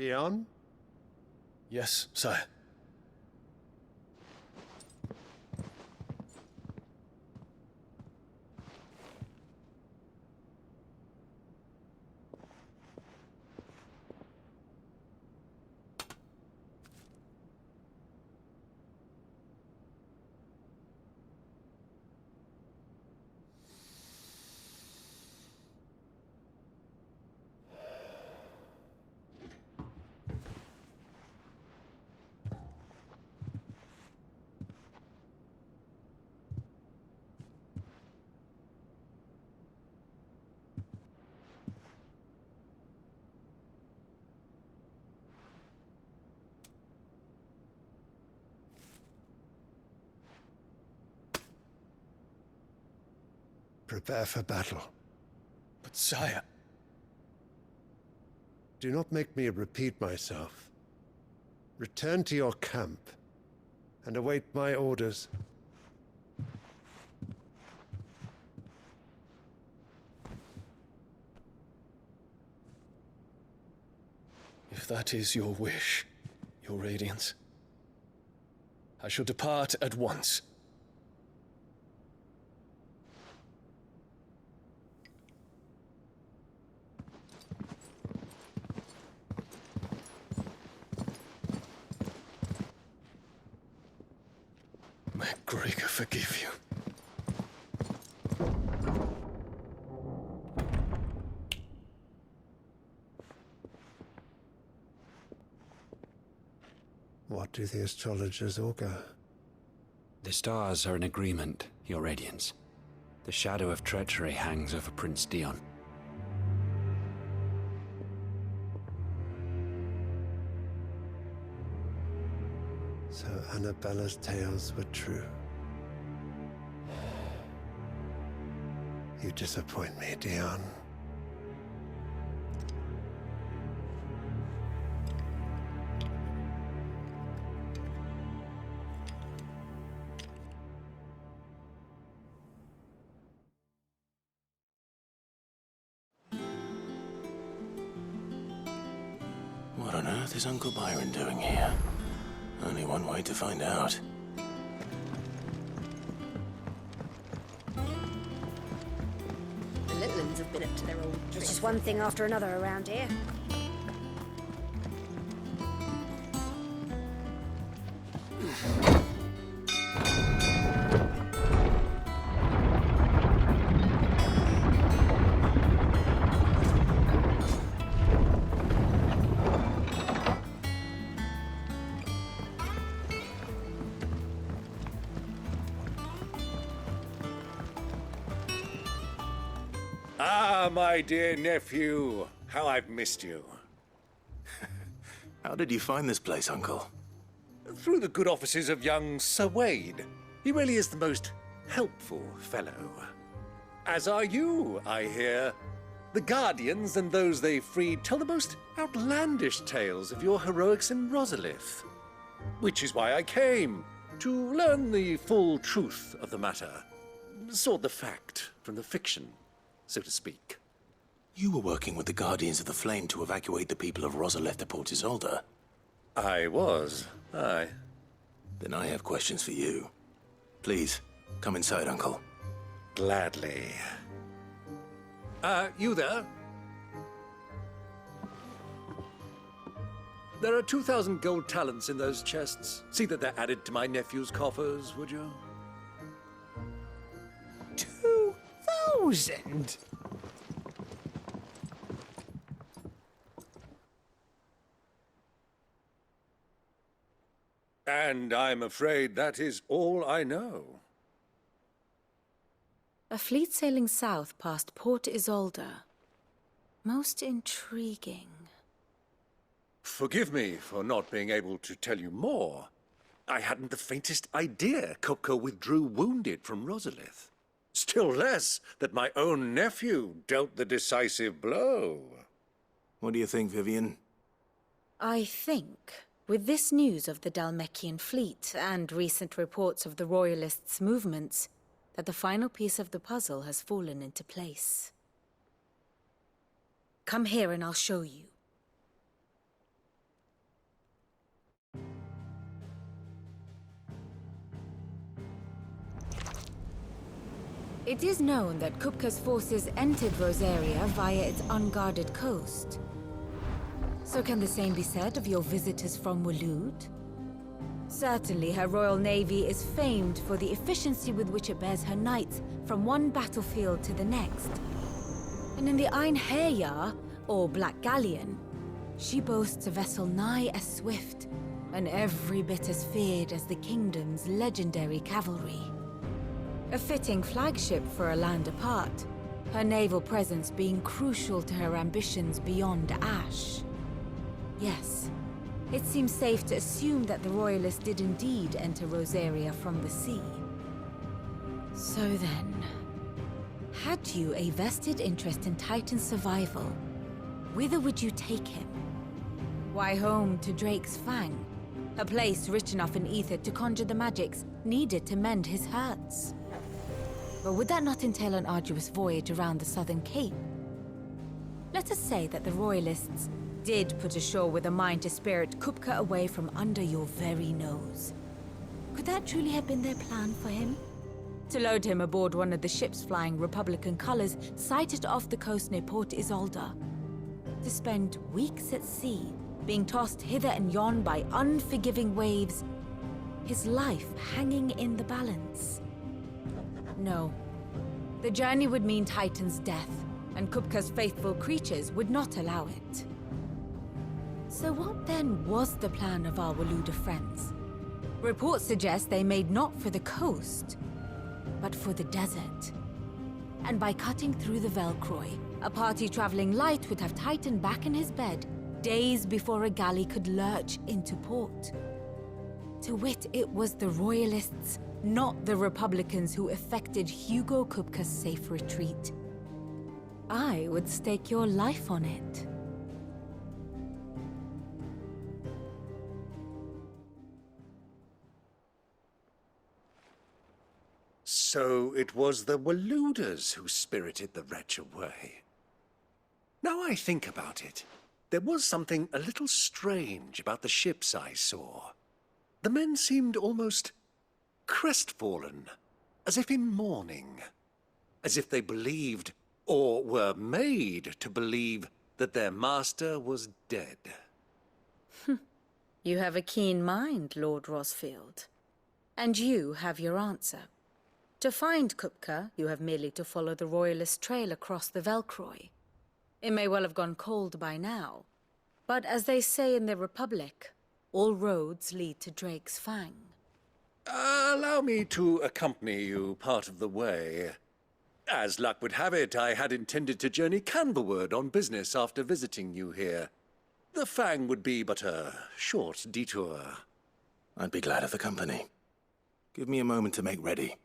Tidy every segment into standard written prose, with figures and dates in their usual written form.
Dion? Yes, sire. Prepare for battle. But sire... Do not make me repeat myself. Return to your camp and await my orders. If that is your wish, your Radiance, I shall depart at once. May Gregor forgive you. What do the astrologers augur? The stars are in agreement, Your Radiance. The shadow of treachery hangs over Prince Dion. So Annabella's tales were true. You disappoint me, Dion. What on earth is Uncle Byron doing here? Only one way to find out. The Litlins have been up to their old tricks. It's just one thing after another around here. Ah, my dear nephew, how I've missed you. How did you find this place, Uncle? Through the good offices of young Sir Wade. He really is the most helpful fellow. As are you, I hear. The Guardians and those they freed tell the most outlandish tales of your heroics in Rosalith. Which is why I came, to learn the full truth of the matter. Sort the fact from the fiction, so to speak. You were working with the Guardians of the Flame to evacuate the people of Rosalith to Port Isolde. I was, aye. Then I have questions for you. Please, come inside, Uncle. Gladly. You there? There are 2,000 gold talents in those chests. See that they're added to my nephew's coffers, would you? 2,000? And I'm afraid that is all I know. A fleet sailing south past Port Isolde. Most intriguing. Forgive me for not being able to tell you more. I hadn't the faintest idea Kopko withdrew wounded from Rosalith. Still less that my own nephew dealt the decisive blow. What do you think, Vivian? I think, with this news of the Dalmekian fleet and recent reports of the Royalists' movements, that the final piece of the puzzle has fallen into place. Come here and I'll show you. It is known that Kupka's forces entered Rosaria via its unguarded coast. So can the same be said of your visitors from Waloed? Certainly, her Royal Navy is famed for the efficiency with which it bears her knights from one battlefield to the next. And in the Einherjar, or Black Galleon, she boasts a vessel nigh as swift and every bit as feared as the kingdom's legendary cavalry. A fitting flagship for a land apart, her naval presence being crucial to her ambitions beyond Ash. Yes, it seems safe to assume that the Royalists did indeed enter Rosaria from the sea. So then, had you a vested interest in Titan's survival, whither would you take him? Why, home to Drake's Fang, a place rich enough in ether to conjure the magics needed to mend his hurts. But would that not entail an arduous voyage around the southern cape? Let us say that the Royalists did put ashore with a mind to spirit Kupka away from under your very nose. Could that truly have been their plan for him? To load him aboard one of the ships flying Republican colors sighted off the coast near Port Isolde? To spend weeks at sea, being tossed hither and yon by unforgiving waves, his life hanging in the balance? No. The journey would mean Titan's death, and Kupka's faithful creatures would not allow it. So what then was the plan of our Waluda friends? Reports suggest they made not for the coast, but for the desert. And by cutting through the Velcroy, a party traveling light would have Titan back in his bed days before a galley could lurch into port. To wit, it was the Royalists, not the Republicans, who effected Hugo Kupka's safe retreat. I would stake your life on it. So it was the Waluders who spirited the wretch away. Now I think about it, there was something a little strange about the ships I saw. The men seemed almost crestfallen, as if in mourning, as if they believed, or were made to believe, that their master was dead. You have a keen mind, Lord Rosfield. And you have your answer. To find Kupka, you have merely to follow the Royalist trail across the Velcroy. It may well have gone cold by now, but as they say in the Republic, all roads lead to Drake's Fang. Allow me to accompany you part of the way. As luck would have it, I had intended to journey Canberward on business after visiting you here. The Fang would be but a short detour. I'd be glad of the company. Give me a moment to make ready.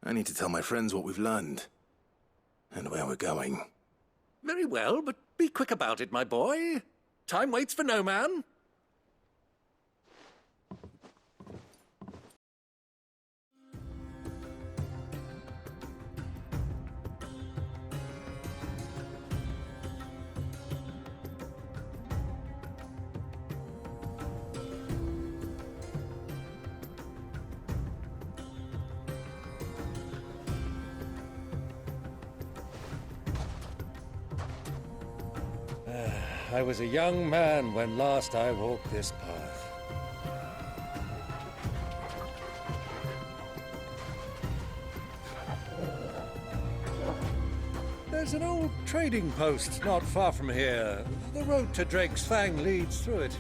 I need to tell my friends what we've learned, and where we're going. Very well, but be quick about it, my boy. Time waits for no man. I was a young man when last I walked this path. There's an old trading post not far from here. The road to Drake's Fang leads through it.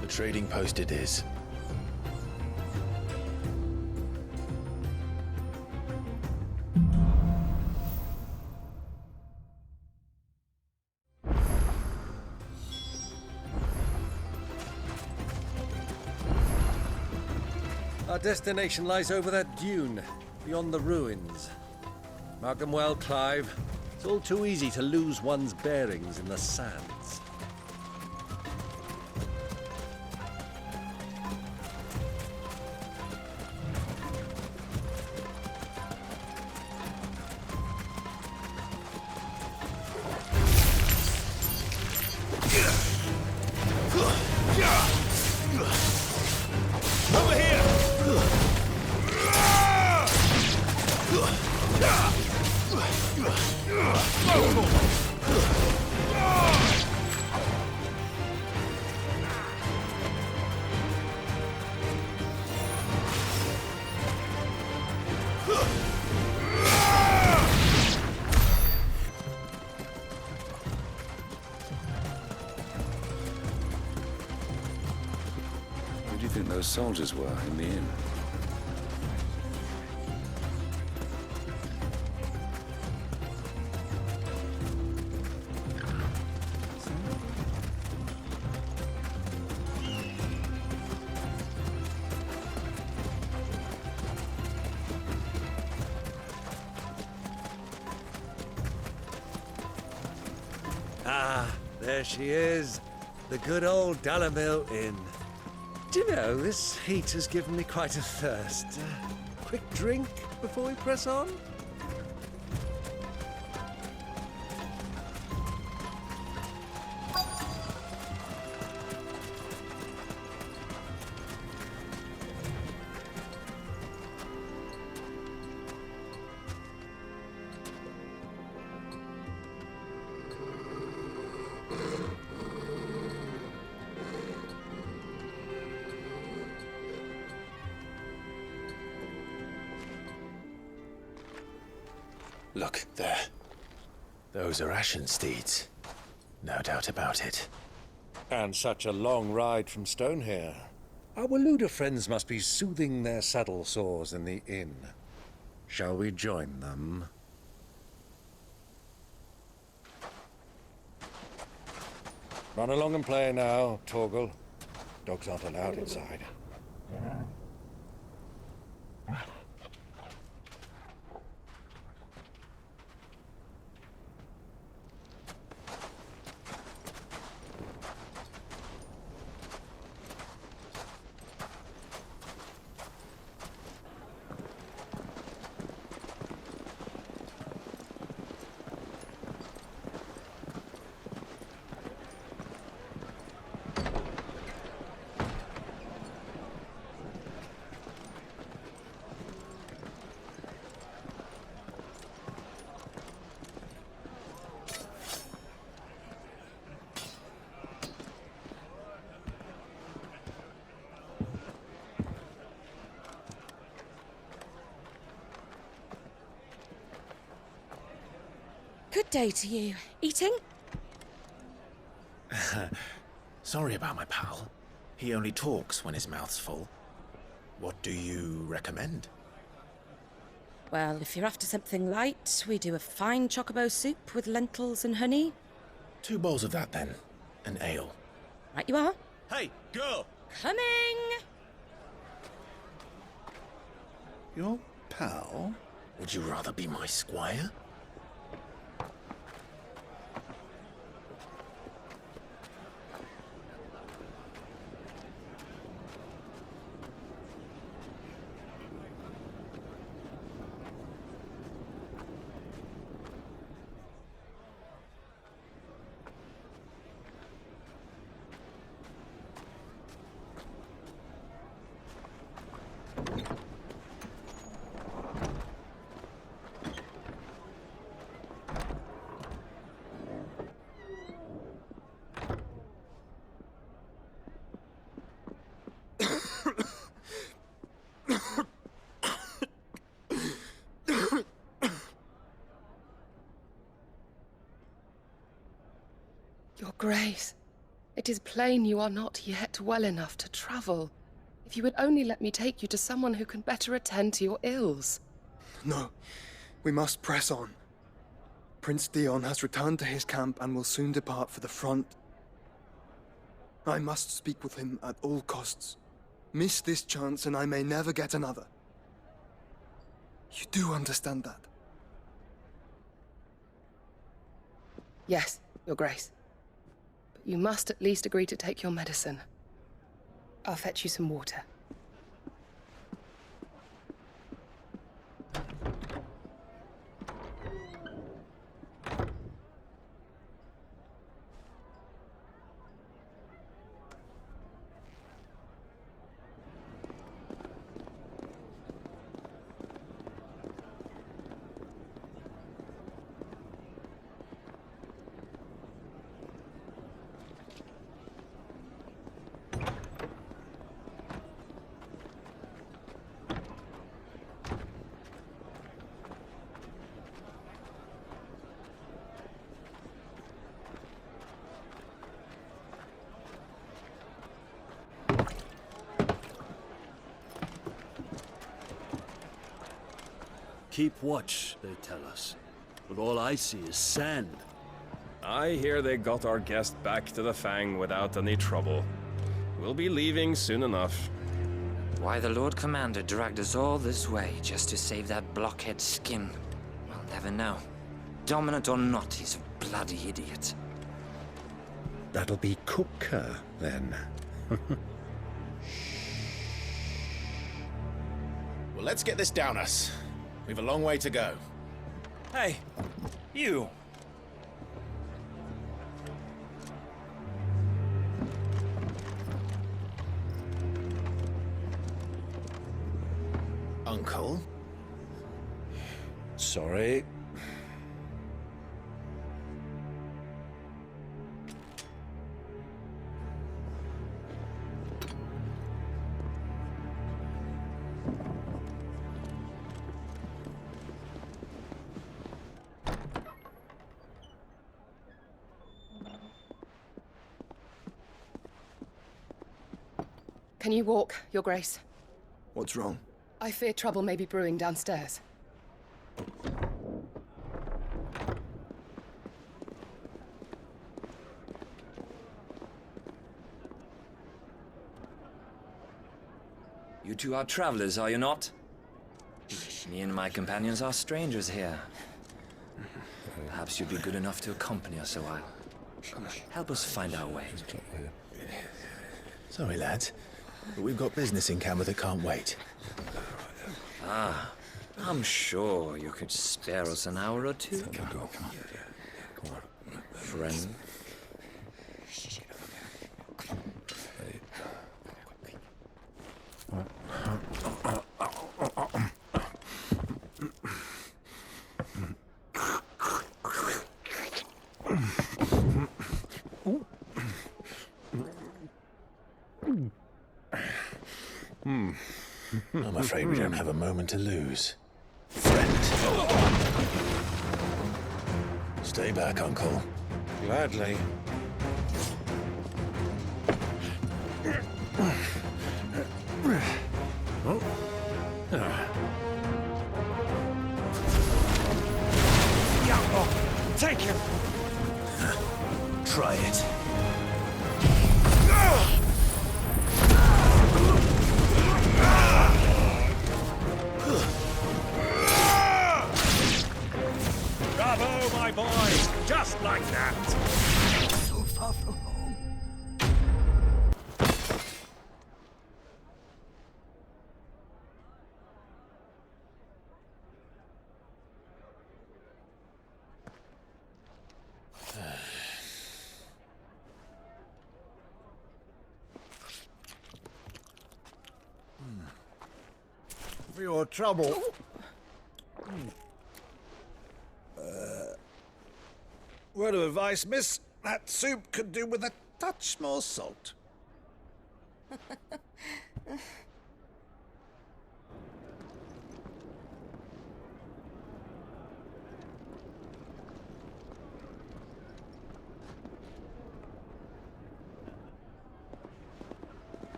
The trading post it is. Our destination lies over that dune, beyond the ruins. Mark 'em well, Clive. It's all too easy to lose one's bearings in the sands. Over here! those soldiers were in the inn. Ah, there she is. The good old Dalamil Inn. Do you know, this heat has given me quite a thirst. Quick drink before we press on? Look, there. Those are Ashen steeds. No doubt about it. And such a long ride from Stonehair. Our Waluda friends must be soothing their saddle sores in the inn. Shall we join them? Run along and play now, Torgal. Dogs aren't allowed inside. Good day to you. Eating? Sorry about my pal. He only talks when his mouth's full. What do you recommend? Well, if you're after something light, we do a fine chocobo soup with lentils and honey. 2 bowls of that, then. An ale. Right you are. Hey, girl! Coming! Your pal? Would you rather be my squire? Your Grace, it is plain you are not yet well enough to travel. If you would only let me take you to someone who can better attend to your ills. No, we must press on. Prince Dion has returned to his camp and will soon depart for the front. I must speak with him at all costs. Miss this chance and I may never get another. You do understand that? Yes, Your Grace. But you must at least agree to take your medicine. I'll fetch you some water. Keep watch, they tell us. But all I see is sand. I hear they got our guest back to the Fang without any trouble. We'll be leaving soon enough. Why the Lord Commander dragged us all this way just to save that blockhead's skin, we'll never know. Dominant or not, he's a bloody idiot. That'll be Cooker, then. Well, let's get this down us. We've a long way to go. Hey, you! Uncle? Sorry. Can you walk, Your Grace? What's wrong? I fear trouble may be brewing downstairs. You two are travelers, are you not? Me and my companions are strangers here. Perhaps you'd be good enough to accompany us a while. Help us find our way. Sorry, lads, but we've got business in camera that can't wait. Ah, I'm sure you could spare us an hour or two. Come on. Friend. I'm afraid we don't have a moment to lose. Friend. Stay back, Uncle. Gladly. Take him! Try it. Bravo, my boy! Just like that! So far from home. For your trouble. Word of advice, miss. That soup could do with a touch more salt.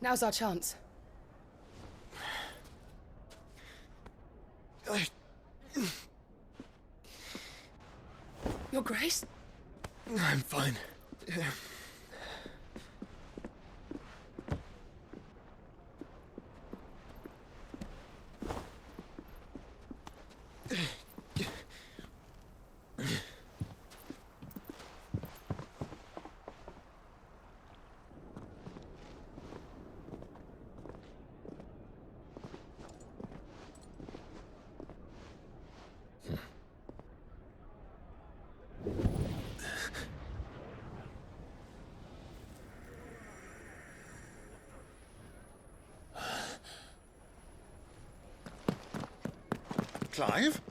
Now's our chance. Your Grace? I'm fine. Clive?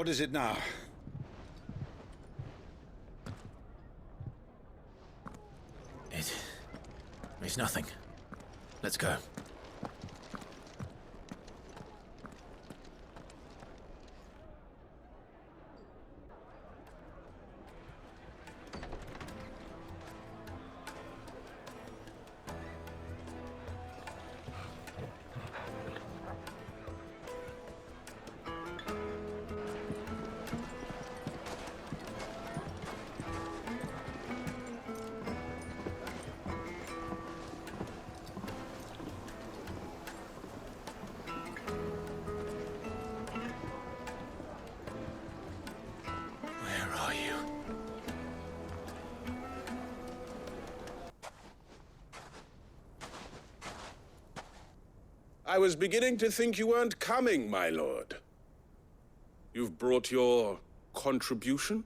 What is it now? It's nothing. Let's go. I was beginning to think you weren't coming, my lord. You've brought your contribution?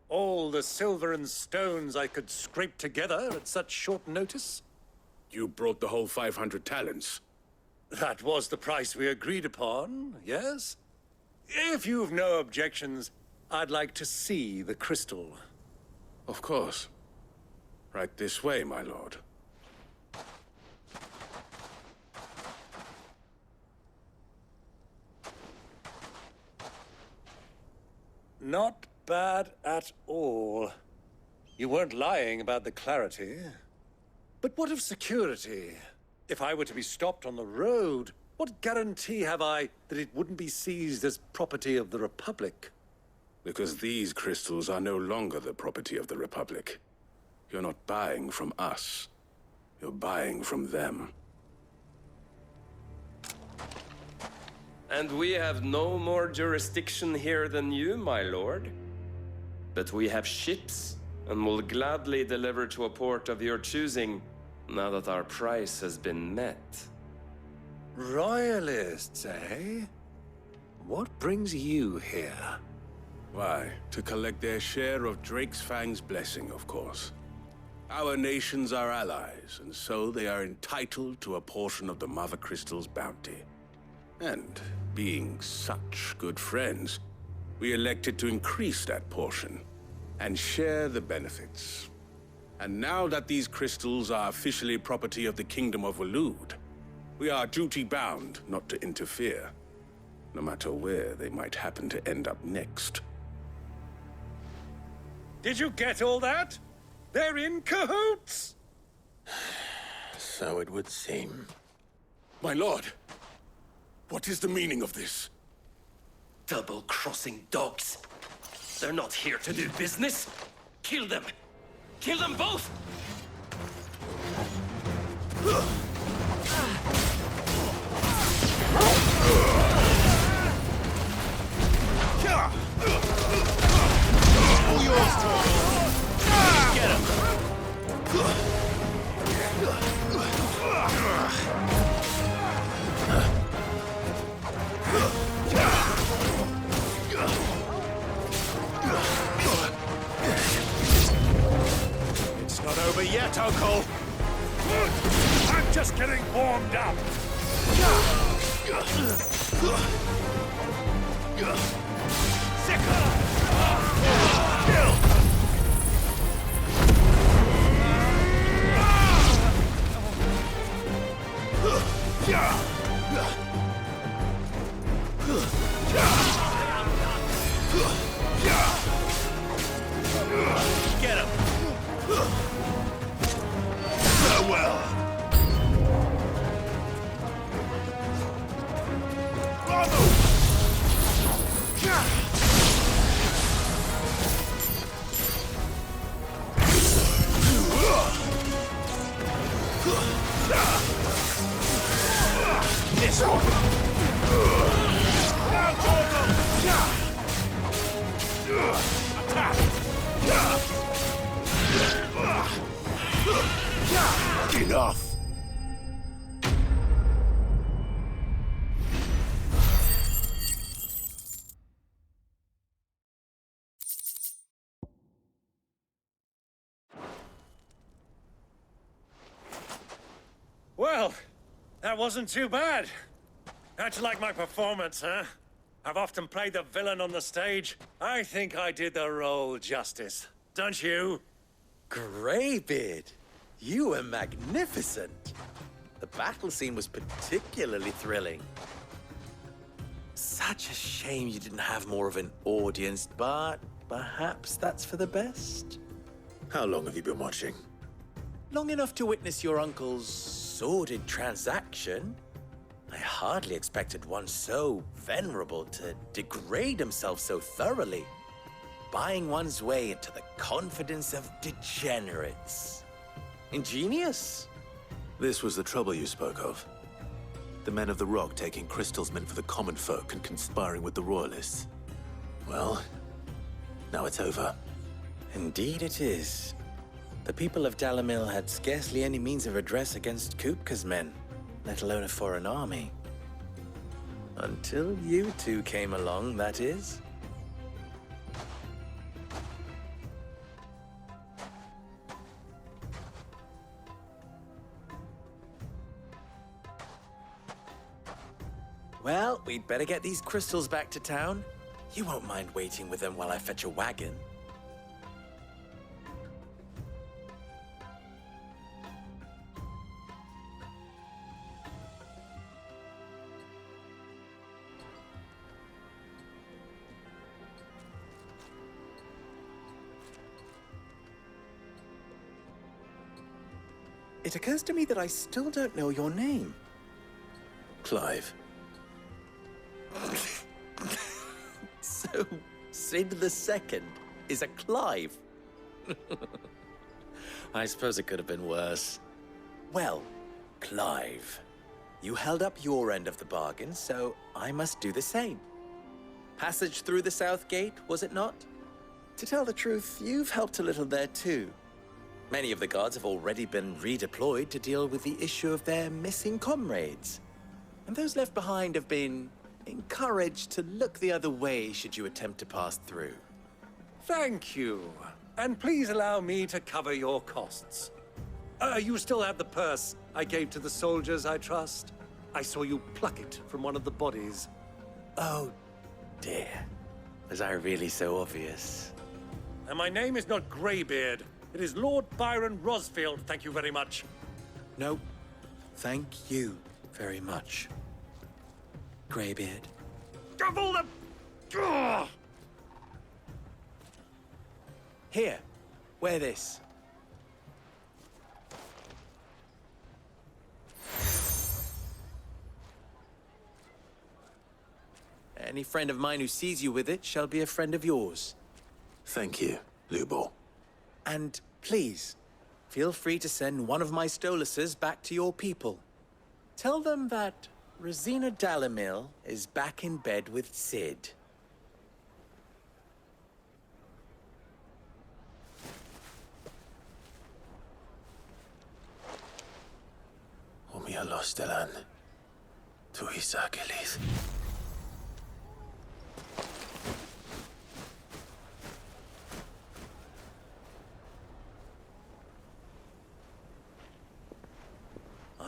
All the silver and stones I could scrape together at such short notice? You brought the whole 500 talents. That was the price we agreed upon, yes? If you've no objections, I'd like to see the crystal. Of course. Right this way, my lord. Not bad at all. You weren't lying about the clarity. But what of security? If I were to be stopped on the road, what guarantee have I that it wouldn't be seized as property of the Republic? Because these crystals are no longer the property of the Republic. You're not buying from us. You're buying from them. And we have no more jurisdiction here than you, my lord. But we have ships, and will gladly deliver to a port of your choosing, now that our price has been met. Royalists, eh? What brings you here? Why, to collect their share of Drake's Fang's blessing, of course. Our nations are allies, and so they are entitled to a portion of the Mother Crystal's bounty. And, being such good friends, we elected to increase that portion and share the benefits. And now that these crystals are officially property of the Kingdom of Waloed, we are duty-bound not to interfere, no matter where they might happen to end up next. Did you get all that? They're in cahoots! So it would seem. My lord! What is the meaning of this? Double-crossing dogs. They're not here to do business. Kill them! Kill them both! All yours, get him! It's not over yet, Uncle. I'm just getting warmed up. Get him! Farewell! Bravo! This one! Now, Jordan! Attack! Enough! Well, that wasn't too bad. How'd you like my performance, huh? I've often played the villain on the stage. I think I did the role justice. Don't you? Greybeard, you were magnificent. The battle scene was particularly thrilling. Such a shame you didn't have more of an audience, but perhaps that's for the best. How long have you been watching? Long enough to witness your uncle's sordid transaction. I hardly expected one so venerable to degrade himself so thoroughly, buying one's way into the confidence of degenerates. Ingenious. This was the trouble you spoke of. The men of the Rock taking crystals meant for the common folk and conspiring with the Royalists. Well, now it's over. Indeed it is. The people of Dalamil had scarcely any means of redress against Kupka's men, let alone a foreign army. Until you two came along, that is. Well, we'd better get these crystals back to town. You won't mind waiting with them while I fetch a wagon. It occurs to me that I still don't know your name. Clive. So, Sid the Second is a Clive? I suppose it could have been worse. Well, Clive, you held up your end of the bargain, so I must do the same. Passage through the South Gate, was it not? To tell the truth, you've helped a little there too. Many of the guards have already been redeployed to deal with the issue of their missing comrades. And those left behind have been encouraged to look the other way should you attempt to pass through. Thank you. And please allow me to cover your costs. You still have the purse I gave to the soldiers, I trust? I saw you pluck it from one of the bodies. Oh, dear. Was I really so obvious? And my name is not Greybeard. It is Lord Byron Rosfield, thank you very much. No, thank you very much, Greybeard. Of all the... Ugh! Here, wear this. Any friend of mine who sees you with it shall be a friend of yours. Thank you, Lubo. And please, feel free to send one of my Stoluses back to your people. Tell them that Rosina Dalamil is back in bed with Sid. Omia Lostelan. Tuisa Kelith.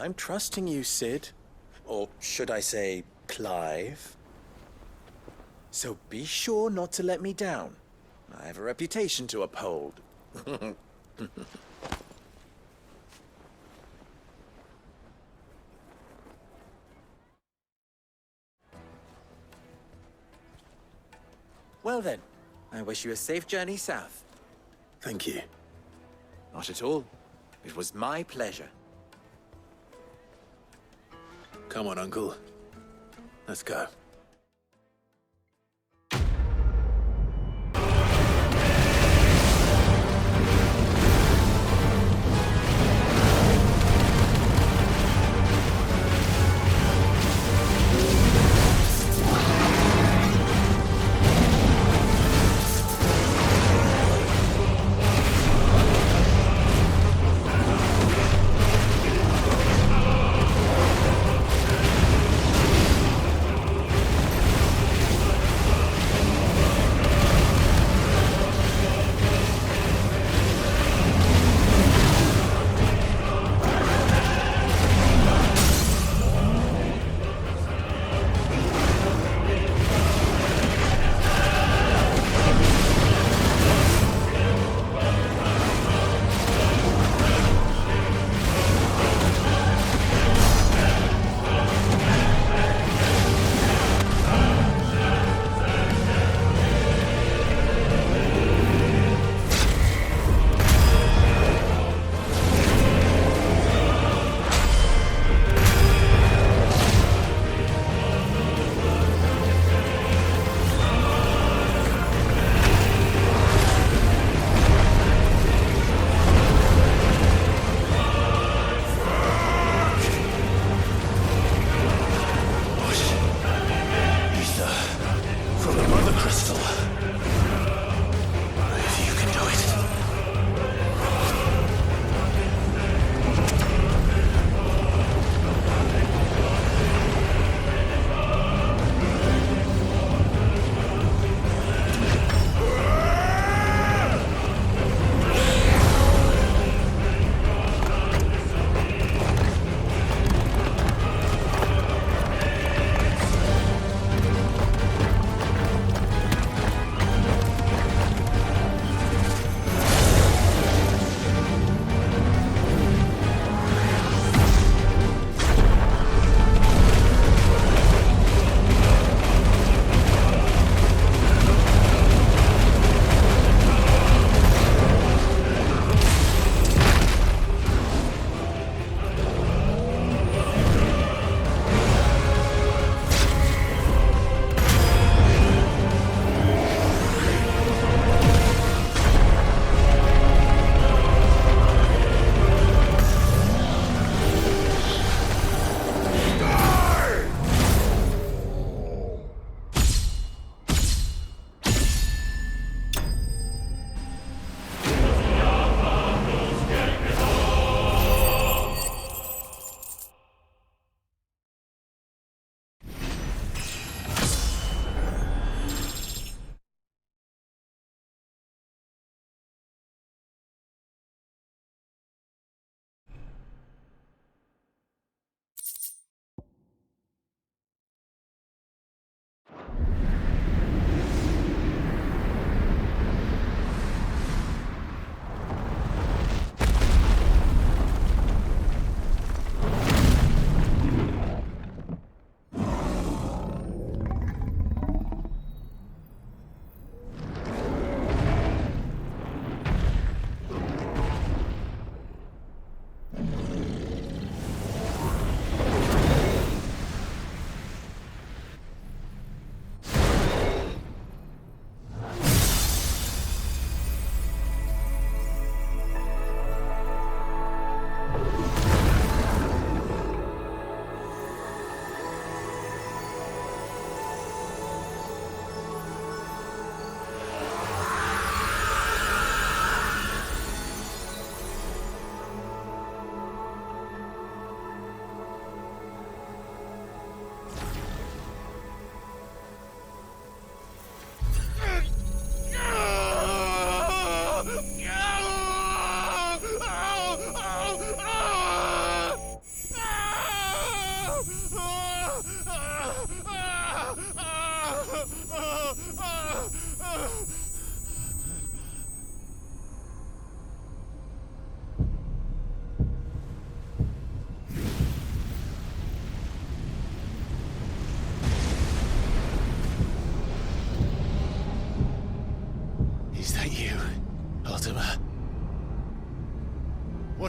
I'm trusting you, Sid. Or should I say, Clive? So be sure not to let me down. I have a reputation to uphold. Well then, I wish you a safe journey south. Thank you. Not at all. It was my pleasure. Come on, Uncle. Let's go.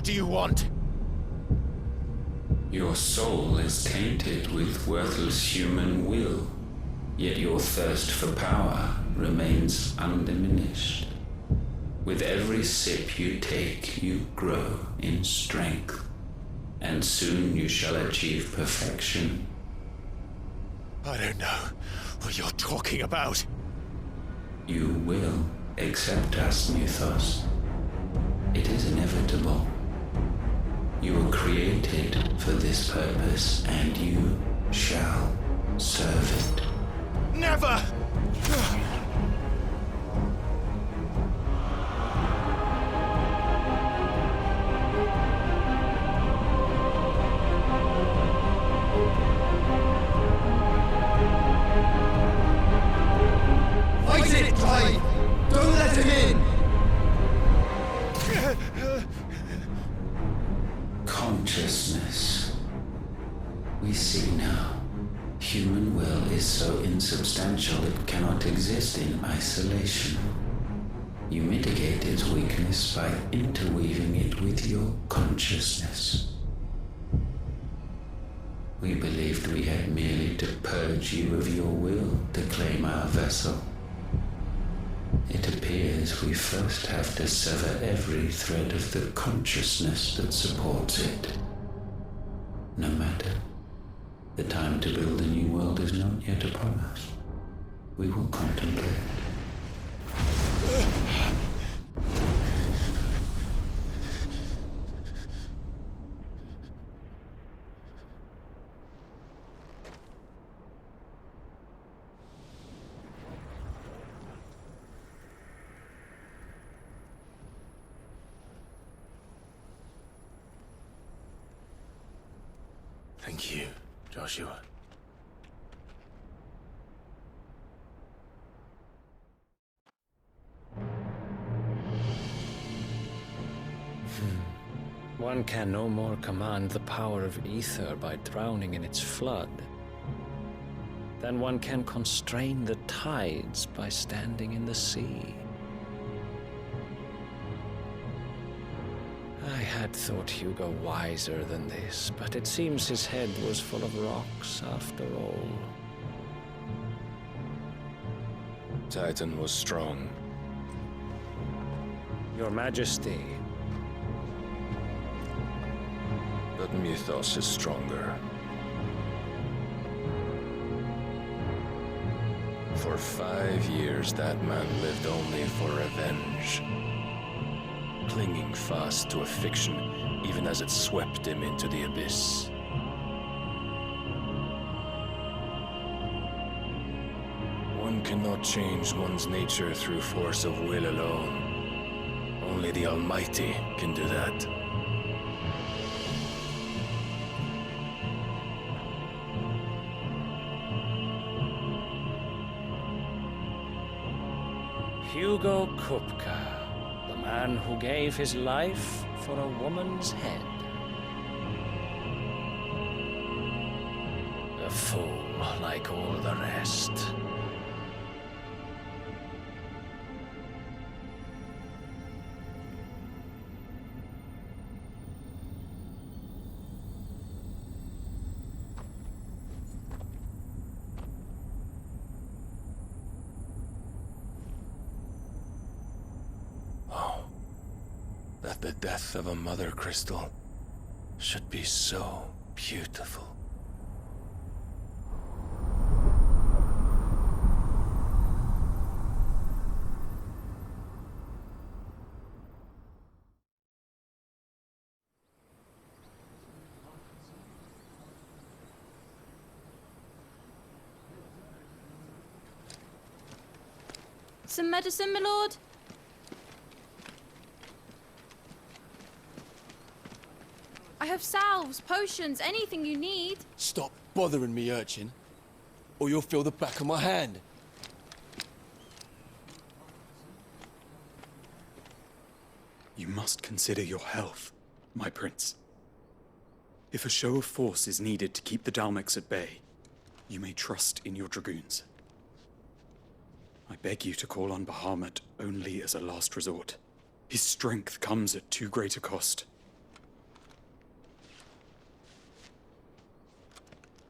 do you want? Your soul is tainted with worthless human will, yet your thirst for power remains undiminished. With every sip you take, you grow in strength, and soon you shall achieve perfection. I don't know what you're talking about. You will accept us, Mythos. It is inevitable. You were created for this purpose, and you shall serve it. Never! Fight it, Clive! Don't let him in! Consciousness. We see now. Human will is so insubstantial it cannot exist in isolation. You mitigate its weakness by interweaving it with your consciousness. We believed we had merely to purge you of your will to claim our vessel. It appears we first have to sever every thread of the consciousness that supports it. No matter. The time to build a new world is not yet upon us. We will contemplate. Thank you, Joshua. One can no more command the power of ether by drowning in its flood than one can constrain the tides by standing in the sea. I had thought Hugo wiser than this, but it seems his head was full of rocks after all. Titan was strong. Your Majesty. But Mythos is stronger. For 5 years, that man lived only for revenge. Clinging fast to a fiction, even as it swept him into the abyss. One cannot change one's nature through force of will alone. Only the Almighty can do that. Hugo Kupka, the man who gave his life for a woman's head. A fool like all the rest. That the death of a mother crystal should be so beautiful. Some medicine, my lord? I have salves, potions, anything you need. Stop bothering me, urchin, or you'll feel the back of my hand. You must consider your health, my prince. If a show of force is needed to keep the Dalmex at bay, you may trust in your dragoons. I beg you to call on Bahamut only as a last resort. His strength comes at too great a cost.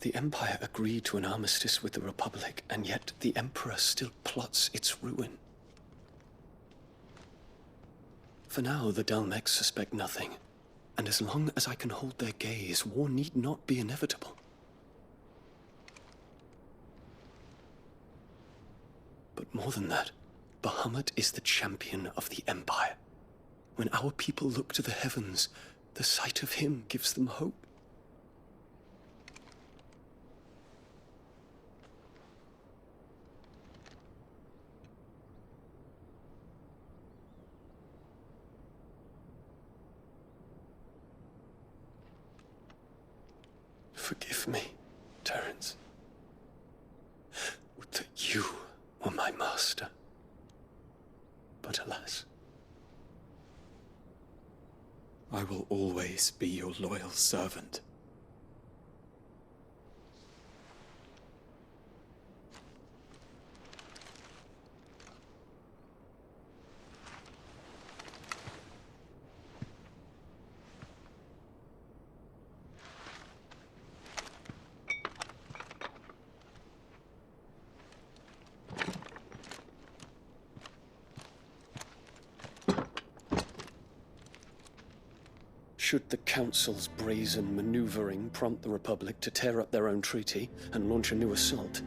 The Empire agreed to an armistice with the Republic, and yet the Emperor still plots its ruin. For now, the Dalmex suspect nothing, and as long as I can hold their gaze, war need not be inevitable. But more than that, Bahamut is the champion of the Empire. When our people look to the heavens, the sight of him gives them hope. Forgive me, Terence. Would that you were my master. But alas. I will always be your loyal servant. Should the Council's brazen maneuvering prompt the Republic to tear up their own treaty and launch a new assault,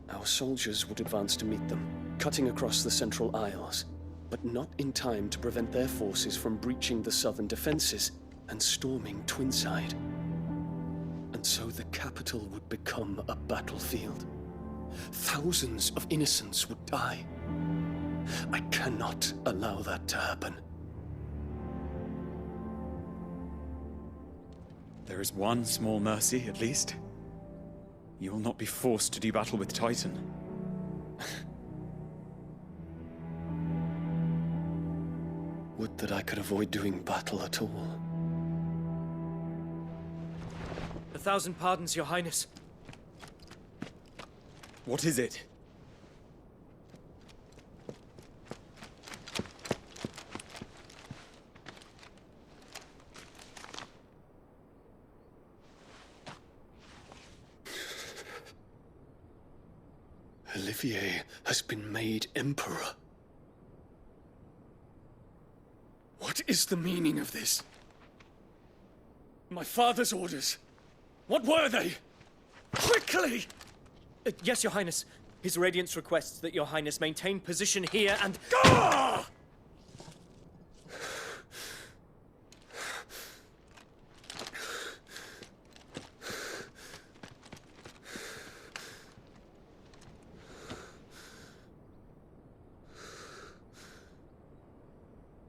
our soldiers would advance to meet them, cutting across the Central Isles, but not in time to prevent their forces from breaching the southern defenses and storming Twinside. And so the capital would become a battlefield. Thousands of innocents would die. I cannot allow that to happen. There is one small mercy, at least. You will not be forced to do battle with Titan. Would that I could avoid doing battle at all. 1,000 pardons, Your Highness. What is it? Olivier has been made Emperor. What is the meaning of this? My father's orders. What were they? Quickly! Yes, Your Highness. His Radiance requests that Your Highness maintain position here and... Ah!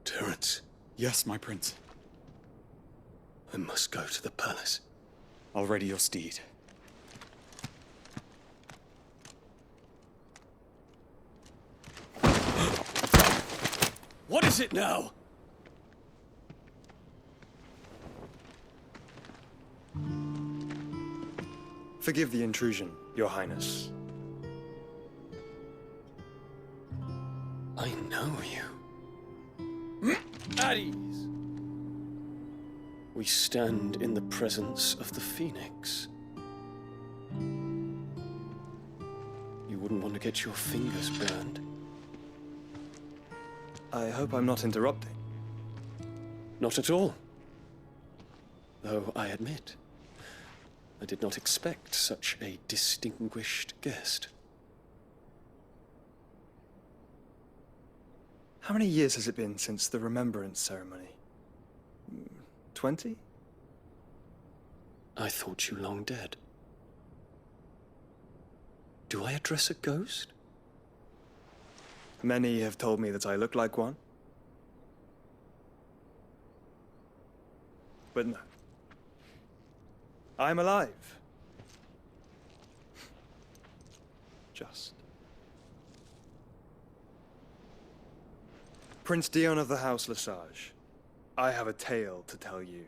Terence. Yes, my prince. I must go to the palace. I'll ready your steed. What is it now? Forgive the intrusion, Your Highness. I know you. At ease. We stand in the presence of the Phoenix. You wouldn't want to get your fingers burned. I hope I'm not interrupting. Not at all. Though I admit, I did not expect such a distinguished guest. How many years has it been since the Remembrance ceremony? 20? I thought you long dead. Do I address a ghost? Many have told me that I look like one. But no. I'm alive. Just. Prince Dion of the House Lesage, I have a tale to tell you.